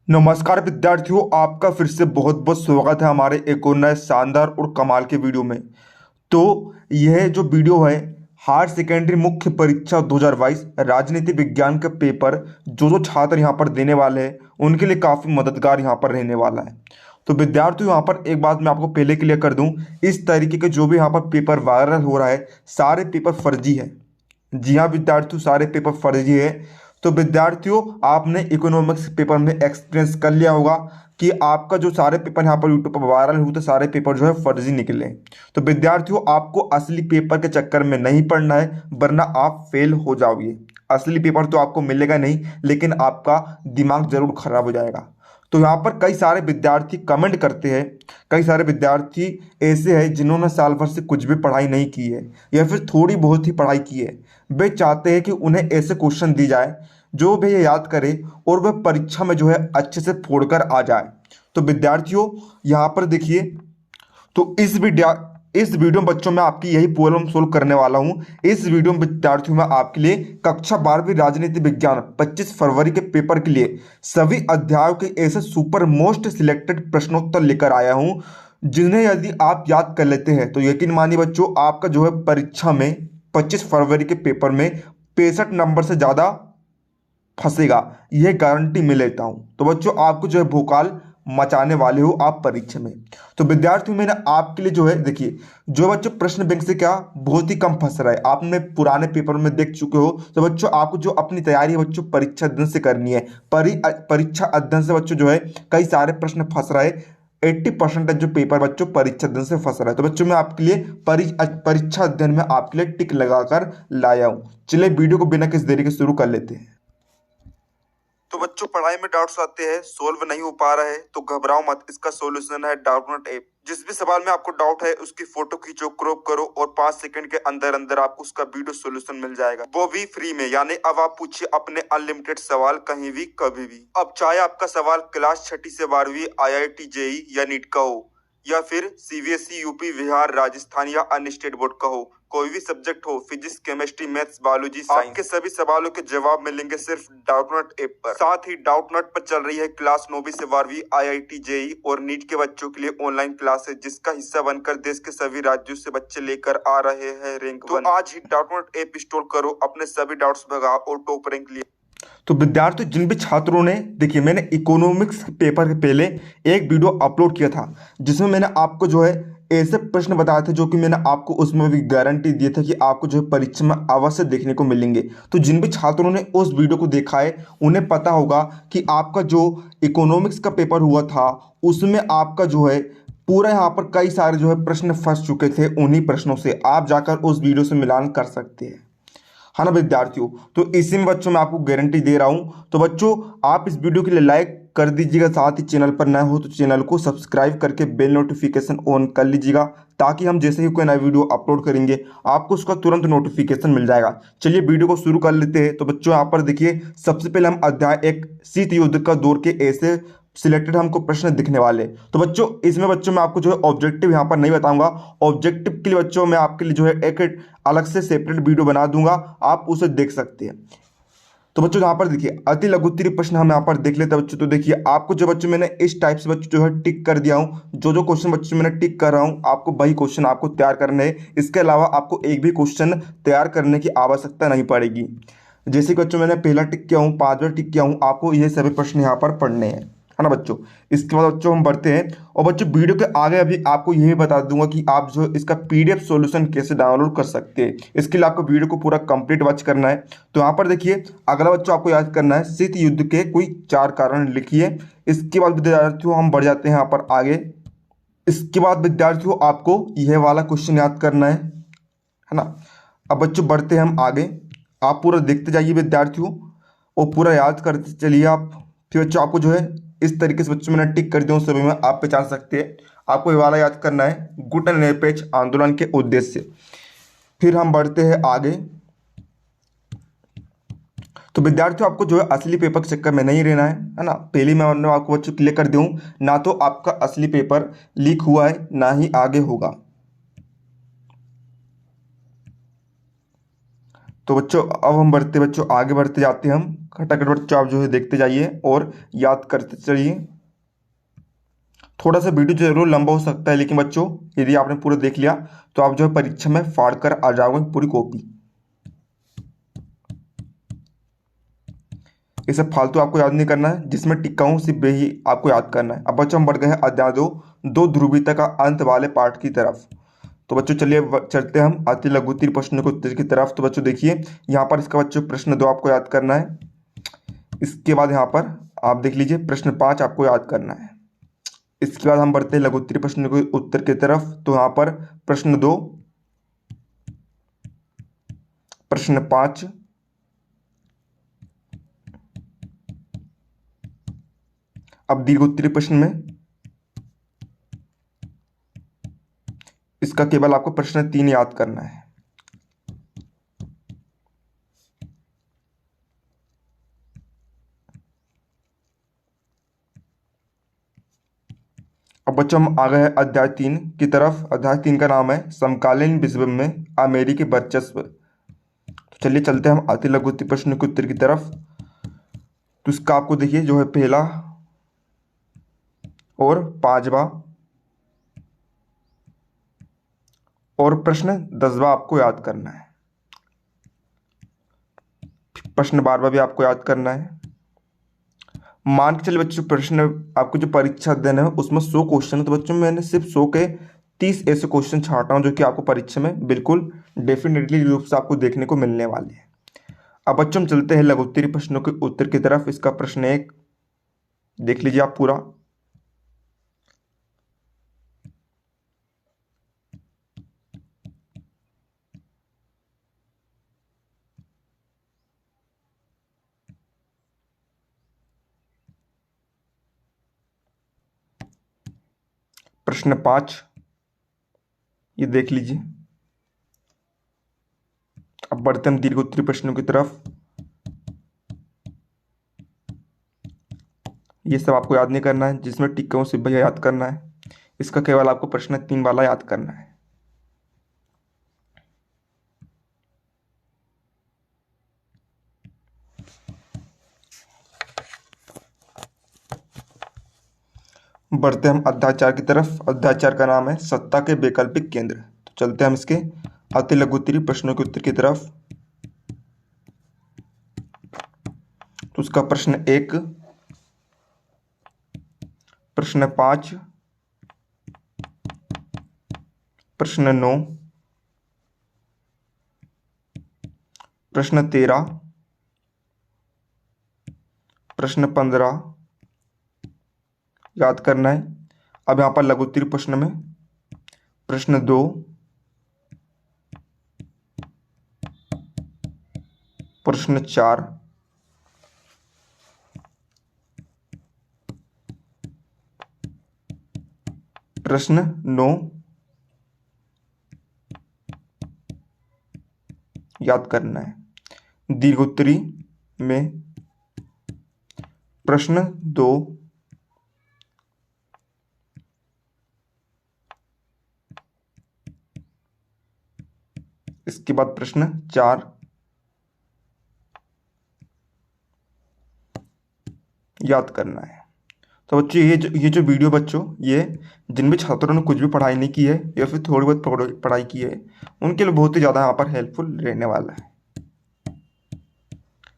नमस्कार विद्यार्थियों, आपका फिर से बहुत बहुत स्वागत है हमारे एक और नए शानदार और कमाल के वीडियो में। तो यह जो वीडियो है हायर सेकेंडरी मुख्य परीक्षा 2022 राजनीति विज्ञान का पेपर जो छात्र यहाँ पर देने वाले हैं उनके लिए काफ़ी मददगार यहाँ पर रहने वाला है। तो विद्यार्थियों, यहाँ पर एक बात मैं आपको पहले क्लियर कर दूँ, इस तरीके के जो भी यहाँ पर पेपर वायरल हो रहा है सारे पेपर फर्जी है। जी हाँ विद्यार्थियों, सारे पेपर फर्जी है। तो विद्यार्थियों, आपने इकोनॉमिक्स पेपर में एक्सपीरियंस कर लिया होगा कि आपका जो सारे पेपर यहाँ पर यूट्यूब पर वायरल हुए तो सारे पेपर जो है फर्जी निकले। तो विद्यार्थियों, आपको असली पेपर के चक्कर में नहीं पड़ना है, वरना आप फेल हो जाओगे। असली पेपर तो आपको मिलेगा नहीं, लेकिन आपका दिमाग जरूर खराब हो जाएगा। तो यहाँ पर कई सारे विद्यार्थी कमेंट करते हैं, कई सारे विद्यार्थी ऐसे हैं जिन्होंने साल भर से कुछ भी पढ़ाई नहीं की है या फिर थोड़ी बहुत ही पढ़ाई की है। वे चाहते हैं कि उन्हें ऐसे क्वेश्चन दी जाए जो वे याद करे और वह परीक्षा में जो है अच्छे से फोड़कर आ जाए। तो विद्यार्थियों, यहाँ पर देखिए, तो इस वीडियो में बच्चों में आपकी यही प्रॉब्लम सोल्व करने वाला हूँ। इस वीडियो में विद्यार्थियों में आपके लिए कक्षा 12वीं राजनीति विज्ञान 25 फरवरी के पेपर के लिए सभी अध्यायों के ऐसे सुपर मोस्ट सिलेक्टेड प्रश्नोत्तर लेकर आया हूँ जिन्हें यदि आप याद कर लेते हैं तो यकीन मानिए बच्चों, आपका जो है परीक्षा में 25 फरवरी के पेपर में 65 नंबर से ज़्यादा फंसेगा, यह गारंटी मैं लेता हूं। तो बच्चों, आपको जो है भोकाल मचाने वाले हो आप परीक्षा में। तो विद्यार्थियों, मैंने आपके लिए जो है देखिए, जो बच्चों प्रश्न बैंक से क्या बहुत ही कम फंस रहा है, आपने पुराने पेपर में देख चुके हो। तो बच्चों, आपको जो अपनी तैयारी है बच्चों परीक्षा अध्ययन से करनी है। परीक्षा अध्ययन से बच्चों जो है कई सारे प्रश्न फंस रहे हैं। 80% जो पेपर बच्चों परीक्षा अध्ययन से फंस रहा है। तो बच्चों, मैं आपके लिए परीक्षा अध्ययन में आपके लिए टिक लगाकर लाया हूं। चलिए वीडियो को बिना किसी देरी के शुरू कर लेते हैं। तो बच्चों, पढ़ाई में डाउट्स आते हैं, सोल्व नहीं हो पा रहा है तो घबराओ मत, इसका सॉल्यूशन है डाउटनोट ऐप। जिस भी सवाल में आपको डाउट है उसकी फोटो खींचो, क्रॉप करो और 5 सेकंड के अंदर अंदर आपको उसका वीडियो सॉल्यूशन मिल जाएगा, वो भी फ्री में। यानी अब आप पूछिए अपने अनलिमिटेड सवाल कहीं भी कभी भी। अब चाहे आपका सवाल क्लास 6ठी से 12वीं IIT JEE या नीट का हो, या फिर CBSE यूपी बिहार राजस्थान या अन्य स्टेट बोर्ड का हो, कोई भी सब्जेक्ट हो, physics chemistry maths biology science, आपके सभी सवालों के जवाब मिलेंगे सिर्फ डाउटनट ऐप पर। साथ ही डाउटनट पर चल रही है क्लास 9वीं से 12वीं IIT JEE और नीट के बच्चों के लिए ऑनलाइन क्लासेस, जिसका हिस्सा बनकर देश के सभी राज्यों से बच्चे लेकर आ रहे हैं रैंक 1। तो आज ही डाउटनट ऐप इंस्टॉल करो, अपने सभी डाउट्स भगाओ और टॉप रैंक लिए। तो विद्यार्थियों, जिन भी छात्रों ने देखिए, मैंने इकोनॉमिक्स पेपर के पहले एक वीडियो अपलोड किया था जिसमें मैंने आपको जो है ऐसे प्रश्न बताए थे जो कि मैंने आपको उसमें भी गारंटी दी थी कि आपको जो है परीक्षा में अवश्य देखने को मिलेंगे। तो जिन भी छात्रों ने उस वीडियो को देखा है उन्हें पता होगा कि आपका जो इकोनॉमिक्स का पेपर हुआ था उसमें आपका जो है पूरा यहाँ पर कई सारे जो है प्रश्न फंस चुके थे। उन्हीं प्रश्नों से आप जाकर उस वीडियो से मिलान कर सकते हैं, है ना विद्यार्थियों। तो इसी में बच्चों मैं आपको गारंटी दे रहा हूं। तो बच्चों, आप इस वीडियो के लिए लाइक कर दीजिएगा, साथ ही चैनल पर नए हो तो चैनल को सब्सक्राइब करके बेल नोटिफिकेशन ऑन कर लीजिएगा, ताकि हम जैसे ही कोई नया वीडियो अपलोड करेंगे आपको उसका तुरंत नोटिफिकेशन मिल जाएगा। चलिए वीडियो को शुरू कर लेते हैं। तो बच्चों, यहाँ पर देखिए, सबसे पहले हम अध्याय 1 शीत युद्ध का दौर के ऐसे सिलेक्टेड हमको प्रश्न दिखने वाले। तो बच्चों, इसमें बच्चों मैं आपको जो है ऑब्जेक्टिव यहाँ पर नहीं बताऊंगा। ऑब्जेक्टिव के लिए बच्चों मैं आपके लिए जो है एक अलग से सेपरेट वीडियो बना दूंगा, आप उसे देख सकते हैं। तो बच्चों, यहाँ पर देखिए अति लघुत्तरीय प्रश्न हम यहाँ पर देख लेते हैं बच्चों। तो देखिए, आपको जो बच्चों मैंने इस टाइप से बच्चों जो है टिक कर दिया हूँ। जो क्वेश्चन बच्चों मैंने टिक कर रहा हूँ आपको वही क्वेश्चन आपको तैयार करने हैं। इसके अलावा आपको एक भी क्वेश्चन तैयार करने की आवश्यकता नहीं पड़ेगी। जैसे कि बच्चों मैंने पहला टिक किया हूँ, 5 बार टिक किया हूँ, आपको ये सभी प्रश्न यहाँ पर पढ़ने हैं, है ना बच्चों। इसके बाद बच्चों हम बढ़ते हैं और बच्चों वीडियो के आगे अभी आपको यही बता दूंगा कि आप जो इसका PDF सॉल्यूशन कैसे डाउनलोड कर सकते हैं। इसके लिए आपको वीडियो को पूरा कंप्लीट वॉच करना है। तो यहाँ पर देखिए, अगला बच्चों आपको याद करना है शीत युद्ध के कोई 4 कारण लिखिए। इसके बाद विद्यार्थियों हम बढ़ जाते हैं यहाँ पर आगे। इसके बाद विद्यार्थियों आपको यह वाला क्वेश्चन याद करना है ना। अब बच्चों बढ़ते हैं हम आगे, आप पूरा देखते जाइए विद्यार्थियों और पूरा याद करते चलिए आप। फिर बच्चों आपको जो है इस तरीके से बच्चों मैंने टिक कर दिया हूँ, सभी में आप पहचान सकते हैं। आपको ये वाला याद करना है, गुट निरपेक्ष आंदोलन के उद्देश्य। फिर हम बढ़ते हैं आगे। तो विद्यार्थियों, आपको जो है असली पेपर के चक्कर में नहीं रहना है ना। पहले मैं आपको बच्चों क्लियर कर दूँ, ना तो आपका असली पेपर लीक हुआ है ना ही आगे होगा। तो बच्चों अब हम बच्चों आगे बढ़ते जाते हैं। हम खटाखट बच्चों आप जो है देखते जाइए और याद करते चलिए। थोड़ा सा वीडियो जरूर लंबा हो सकता है, लेकिन बच्चों यदि आपने पूरा देख लिया तो आप जो है परीक्षा में फाड़ कर आ जाओगे पूरी कॉपी। ये सब फालतू आपको याद नहीं करना है, जिसमें टिक्का हूँ सिर्फ वही आपको याद करना है। अब बच्चों हम बढ़ गए हैं अध्याय दो ध्रुवीयता का अंत वाले पाठ की तरफ। तो बच्चों चलिए चलते हैं हम अति लघुत्तरीय प्रश्नों के उत्तर की तरफ। तो बच्चों देखिए यहाँ पर इसका बच्चों प्रश्न 2 आपको याद करना है। इसके बाद यहाँ पर आप देख लीजिए प्रश्न 5 आपको याद करना है। इसके बाद हम बढ़ते हैं लघुत्तरीय प्रश्न के उत्तर की तरफ। तो यहाँ पर प्रश्न 2, प्रश्न 5, अब दीर्घोत्तरीय प्रश्न में इसका केवल आपको प्रश्न 3 याद करना है। अब बच्चों हम आ गए हैं अध्याय 3 की तरफ। अध्याय 3 का नाम है समकालीन विश्व में अमेरिकी वर्चस्व। तो चलिए चलते हैं हम अति लघुत्तरीय प्रश्न के उत्तर की तरफ। तो इसका आपको देखिए जो है पहला और 5वां और प्रश्न 10वां आपको याद करना है। प्रश्न 12वां भी आपको याद करना है। मान के चलिए बच्चों प्रश्न आपको जो परीक्षा अध्ययन है उसमें 100 क्वेश्चन है, तो बच्चों मैंने सिर्फ 100 के 30 ऐसे क्वेश्चन छाटा हूँ जो कि आपको परीक्षा में बिल्कुल डेफिनेटली रूप से आपको देखने को मिलने वाले हैं। अब बच्चों हम चलते हैं लघुत्तरीय प्रश्नों के उत्तर की तरफ। इसका प्रश्न 1 देख लीजिए आप पूरा। प्रश्न 5 ये देख लीजिए। अब बढ़ते हम दीर्घोत्तरीय प्रश्नों की तरफ। ये सब आपको याद नहीं करना है, जिसमें टिक्कों से भैया याद करना है। इसका केवल आपको प्रश्न 3 वाला याद करना है। बढ़ते हम अध्याय 4 की तरफ। अध्याय 4 का नाम है सत्ता के वैकल्पिक केंद्र। तो चलते हम इसके अति लघुत्तरीय प्रश्नों के उत्तर की तरफ। तो उसका प्रश्न 1, प्रश्न 5, प्रश्न 9, प्रश्न 13, प्रश्न 15 याद करना है। अब यहाँ पर लघुत्तरीय प्रश्न में प्रश्न 2, प्रश्न 4, प्रश्न 9 याद करना है। दीर्घोत्तरी में प्रश्न 2, इसके बाद प्रश्न 4 याद करना है। तो बच्चों ये जो वीडियो बच्चों ये जिन भी छात्रों ने कुछ भी पढ़ाई नहीं की है या फिर थोड़ी बहुत पढ़ाई की है उनके लिए बहुत ही ज़्यादा यहाँ पर हेल्पफुल रहने वाला है।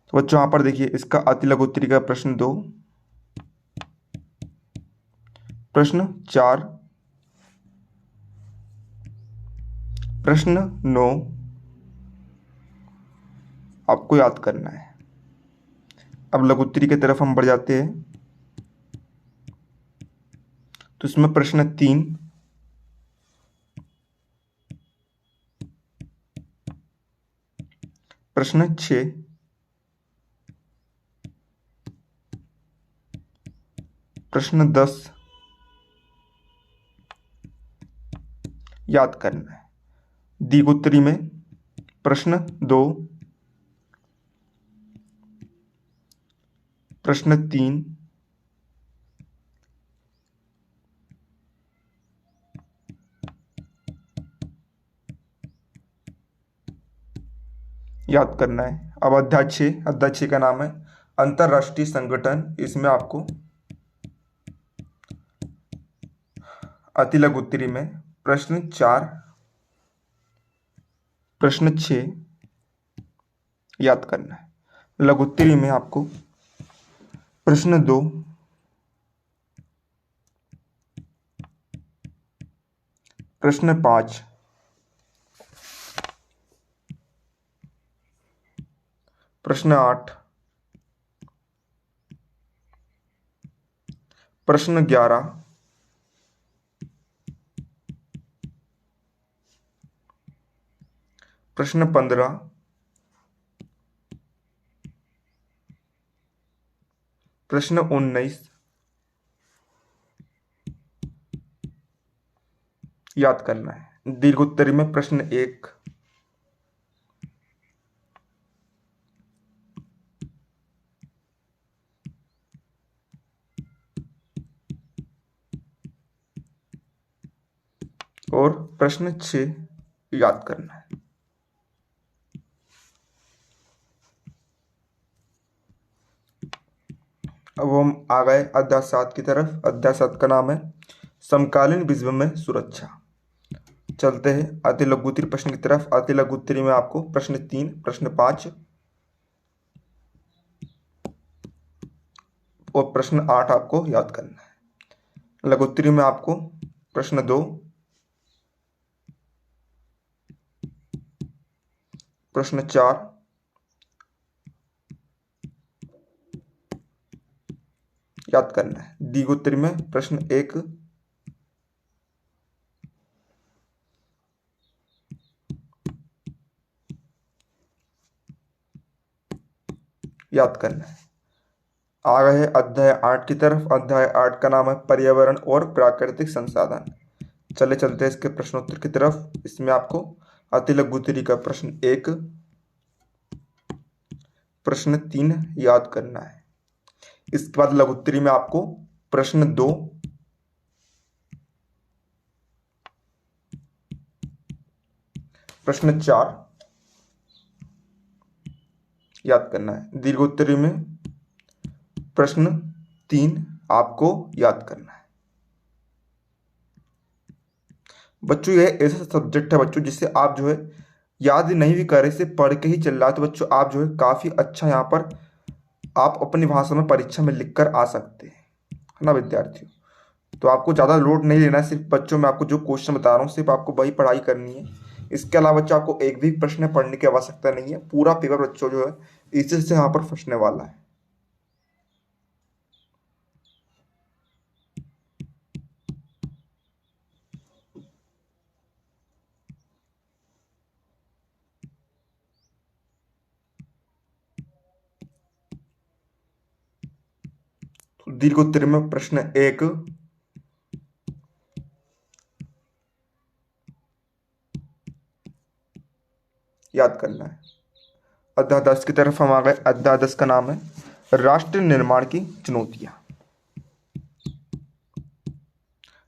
तो बच्चों यहाँ पर देखिए इसका अति लघुत्तरी का प्रश्न 2, प्रश्न 4, प्रश्न 9 आपको याद करना है। अब लघुत्तरी की तरफ हम बढ़ जाते हैं। तो इसमें प्रश्न 3, प्रश्न 6, प्रश्न 10 याद करना है। दीर्घोत्तरी में प्रश्न 2, प्रश्न 3, याद करना है। अब अध्याय 6 का नाम है अंतर्राष्ट्रीय संगठन। इसमें आपको अति लघु उत्तरी में प्रश्न 6 याद करना है। लघु उत्तरी में आपको प्रश्न 2, प्रश्न 5, प्रश्न 8, प्रश्न 11, प्रश्न 15, प्रश्न 19 याद करना है। दीर्घ उत्तरी में प्रश्न 1, और प्रश्न 6 याद करना है। अब हम आ गए अध्याय 7 की तरफ। अध्याय 7 का नाम है समकालीन विश्व में सुरक्षा। चलते हैं अति लघु उत्तरी प्रश्न की तरफ। अति लघु उत्तरी में आपको प्रश्न 3, प्रश्न 5 और प्रश्न 8 आपको याद करना है। लघु उत्तरी में आपको प्रश्न 2, प्रश्न 4, याद करना है। दीर्घ उत्तरी में प्रश्न 1, याद करना है। आ गए अध्याय 8 की तरफ। अध्याय 8 का नाम है पर्यावरण और प्राकृतिक संसाधन। चलते हैं इसके प्रश्नोत्तर की तरफ। इसमें आपको अति लघु उत्तरी का प्रश्न 1, प्रश्न 3 याद करना है। इसके बाद लघु उत्तरी में आपको प्रश्न 2, प्रश्न 4 याद करना है। दीर्घ उत्तरी में प्रश्न 3 आपको याद करना है। बच्चों ये ऐसा सब्जेक्ट है बच्चों जिससे आप जो है याद नहीं भी कर रहे, सिर्फ पढ़ के ही चल रहा है, तो बच्चों आप जो है काफ़ी अच्छा यहाँ पर आप अपनी भाषा में परीक्षा में लिख कर आ सकते हैं, है ना विद्यार्थियों। तो आपको ज़्यादा लोड नहीं लेना है। सिर्फ बच्चों मैं आपको जो क्वेश्चन बता रहा हूँ सिर्फ आपको वही पढ़ाई करनी है। इसके अलावा बच्चों आपको एक भी प्रश्न पढ़ने की आवश्यकता नहीं है। पूरा पेपर बच्चों जो है इसी से यहाँ पर फंसने वाला है। दीर्घ उत्तरी में प्रश्न 1, याद करना है। अध्याय 10 की तरफ हम आ गए। अध्याय 10 का नाम है राष्ट्र निर्माण की चुनौतियां।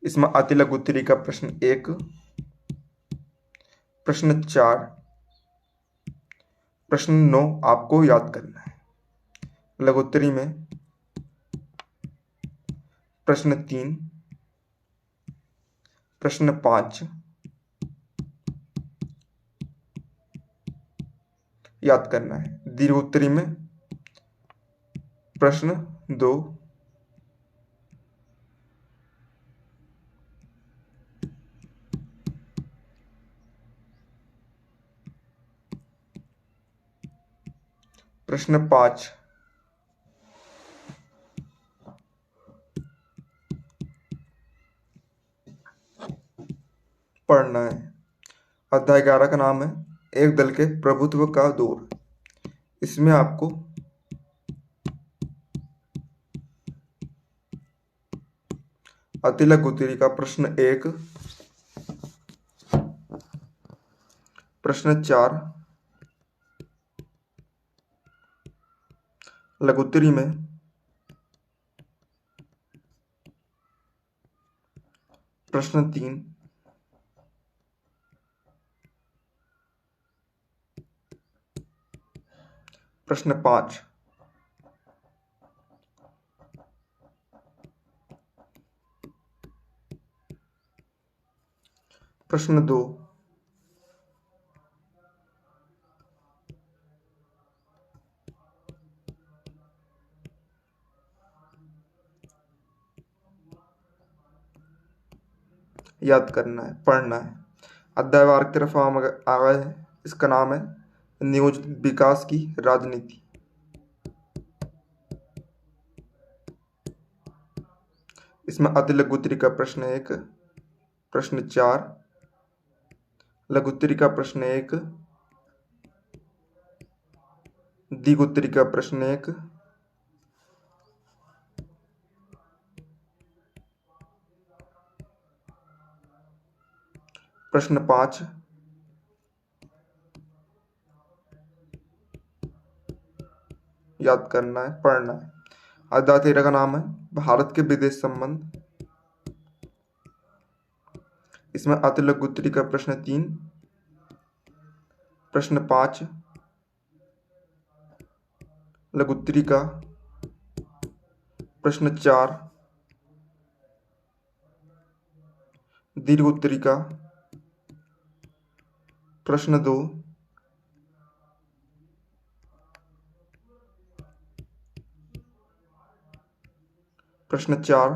इसमें अति लघु उत्तरी का प्रश्न 1, प्रश्न 4, प्रश्न 9 आपको याद करना है। लघु उत्तरी में प्रश्न 3, प्रश्न 5 याद करना है। दीर्घ उत्तरी में प्रश्न 2, प्रश्न 5 पढ़ना है। अध्याय 11 का नाम है एक दल के प्रभुत्व का दौर। इसमें आपको अति लघु उत्तरी का प्रश्न 1, प्रश्न 4, लघु उत्तरी में प्रश्न 3, प्रश्न 5। प्रश्न 2। याद करना है, पढ़ना है। अध्यायवार की तरफ हम आ गए हैं। इसका नाम है नियोजित विकास की राजनीति। इसमें अति लघुत्तरी का प्रश्न 1, प्रश्न 4, लघुत्तरी का प्रश्न 1, द्विगुत्तरी का प्रश्न 1, प्रश्न 5, याद करना है, पढ़ना है। अध्याय 13 का नाम है भारत के विदेश संबंध। इसमें अति लघुत्तरी का प्रश्न 3, प्रश्न 5, लघुत्तरी का प्रश्न 4, दीर्घोत्तरी का प्रश्न 2, प्रश्न 4,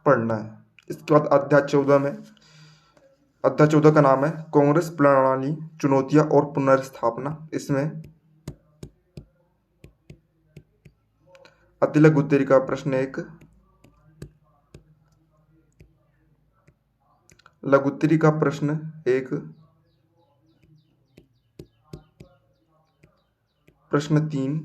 पढ़ना है। इसके बाद अध्याय 14 का नाम है कांग्रेस प्रणाली, चुनौतियां और पुनर्स्थापना। इसमें अति लघुत्तरी का प्रश्न 1, लघुत्तरी का प्रश्न 1, प्रश्न 3।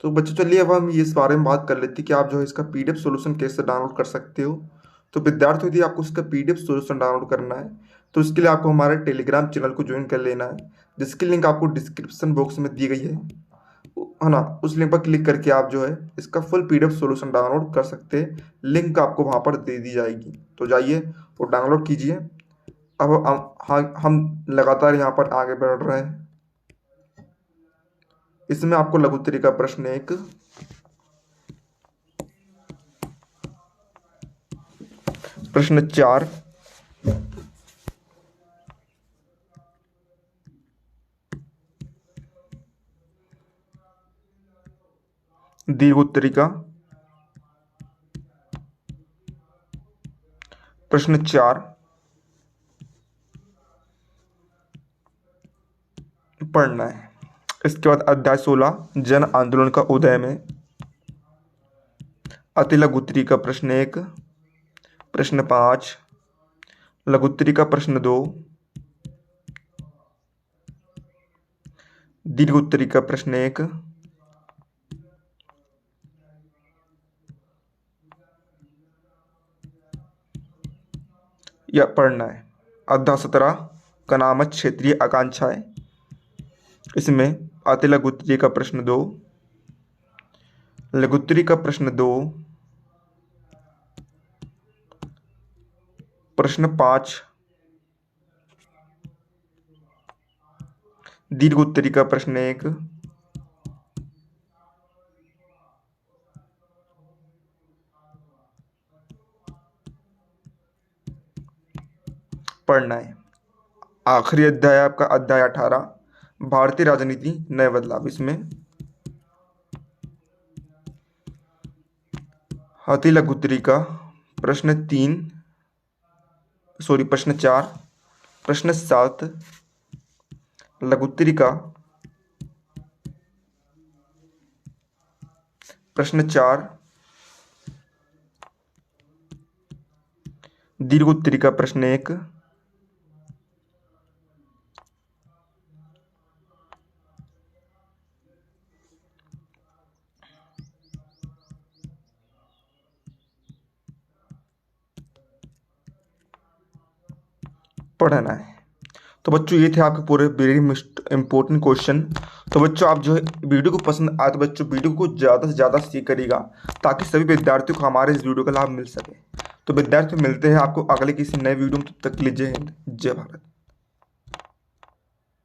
तो बच्चों चलिए अब हम इस बारे में बात कर लेते हैं कि आप जो है इसका पीडीएफ सॉल्यूशन कैसे डाउनलोड कर सकते हो। तो विद्यार्थियों यदि आपको इसका पीडीएफ सॉल्यूशन डाउनलोड करना है तो इसके लिए आपको हमारे टेलीग्राम चैनल को ज्वाइन कर लेना है, जिसकी लिंक आपको डिस्क्रिप्शन बॉक्स में दी गई है ना। उस लिंक पर क्लिक करके आप जो है इसका फुल पीडीएफ सॉल्यूशन डाउनलोड कर सकते हैं। लिंक आपको वहाँ पर दे दी जाएगी, तो जाइए और डाउनलोड कीजिए। अब हम लगातार यहाँ पर आगे बढ़ रहे हैं। इसमें आपको लघुत्तरी का प्रश्न 1, प्रश्न 4, दीर्घोत्तरी का प्रश्न 4 पढ़ना है। इसके बाद अध्याय 16 जन आंदोलन का उदय में अति लघुत्तरी का प्रश्न 1, प्रश्न 5, लघुत्तरी का प्रश्न 2, दीर्घोत्तरी का प्रश्न 1, या पढ़ना है। अध्याय 17 का नाम है क्षेत्रीय आकांक्षाएं। इसमें अति लघुत्तरी का प्रश्न 2, लघुत्तरी का प्रश्न 2, प्रश्न 5, दीर्घोत्तरी का प्रश्न 1, पढ़ना है। आखिरी अध्याय आपका अध्याय 18 भारतीय राजनीति नए बदलाव। इसमें अति लघुत्तरी का प्रश्न 4, प्रश्न 7, लघुत्तरी का प्रश्न 4, दीर्घोत्तरी का प्रश्न 1, पढ़ना है। तो बच्चों ये थे आपके पूरे वेरी इंपॉर्टेंट क्वेश्चन। तो बच्चों आप जो है वीडियो को पसंद आए तो बच्चों वीडियो को ज़्यादा से ज़्यादा शेयर करिएगा ताकि सभी विद्यार्थियों को हमारे इस वीडियो का लाभ मिल सके। तो विद्यार्थियों मिलते हैं आपको अगले किसी नए वीडियो में, तब तक लीजिए हिंद, जय भारत।